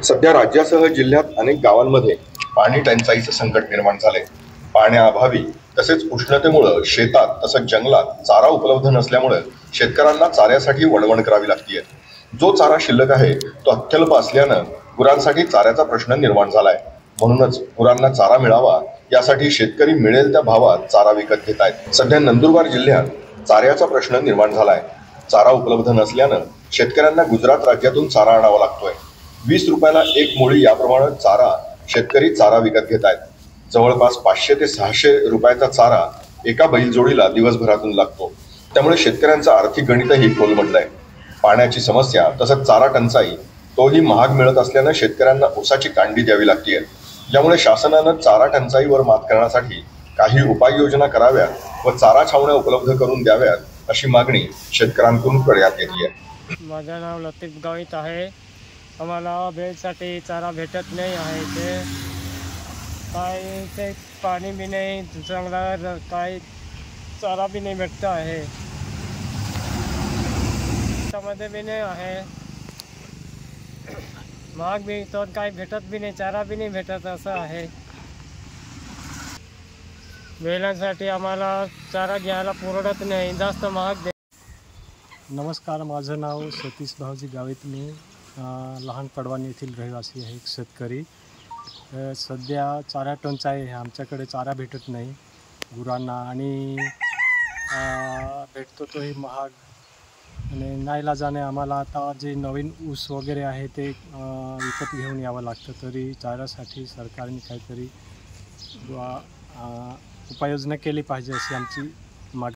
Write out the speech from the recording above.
सध्या राज्यासह जिल्ह्यात अनेक गावांमध्ये पाणी टंचाईचं संकट निर्माण झालंय। पाण्याअभावी तसेच उष्णतेमुळे शेतात तसंच जंगलात चारा उपलब्ध नसल्यामुळे शेतकऱ्यांना चाऱ्यासाठी वणवण करावी लागतीये। जो चारा शिल्लक आहे तो अत्यल्प असल्यानं गुरांसाठी चाऱ्याचा प्रश्न निर्माण झालाय। म्हणूनच गुरांना चारा मिळावा यासाठी शेतकरी मिळेल त्या भावात चारा विकत घेत आहेत। सध्या नंदुरबार जिल्ह्यात चाऱ्याचा प्रश्न निर्माण झालाय। चारा उपलब्ध नसल्यानं शेतकऱ्यांना गुजरात राज्यातून चारा आणावा लागतोय। 20 रुपयाला एक मोळी याप्रमाणे चारा शेतकरी चारा विकत घेत आहेत। जवळपास 500 ते 600 रुपयाचा चारा एका बैलजोडीला दिवसभरातून लागतो। त्यामुळे शेतकऱ्यांचं आर्थिक गणितही कोलमडलंय। पाण्याची समस्या तसंच चारा टंचाई तोही महाग मिळत असल्यानं शेतकऱ्यांना ऊसाची कांडी द्यावी लागतीये। यामुळे शासनानं चारा टंचाईवर मात करण्यासाठी काही उपाययोजना कराव्यात व चारा छावण्या उपलब्ध करून द्याव्यात अशी मागणी शेतकऱ्यांकडून करण्यात येते आहे। माझं नाव लतीफ गावित आहे। आम्हाला बैलसाठी चारा भेटत नाही आहे। ते पाणी बी नाही, चांगला काय चारा बी नाही भेटत आहे। त्यामध्ये बी नाही आहे, महाग बी तो काय भेटत बी नाही, चारा बी नाही भेटत असं आहे। बैलांसाठी आम्हाला चारा घ्यायला पुरवत नाही, जास्त महाग दे। नमस्कार, माझं नाव सतीश भाऊजी गावित। मी लहान पडवानी येथील रहिवासी आहे, एक शेतकरी। सध्या चारा टंचाई आहे, आमच्याकडे चारा भेटत नाही गुरांना आणि भेटतो तोही महाग आणि नाईलाजाने आम्हाला आता जे नवीन ऊस वगैरे आहे ते विकत घेऊन यावं लागतं। तरी चाऱ्यासाठी सरकारने काहीतरी उपाययोजना केली पाहिजे अशी आमची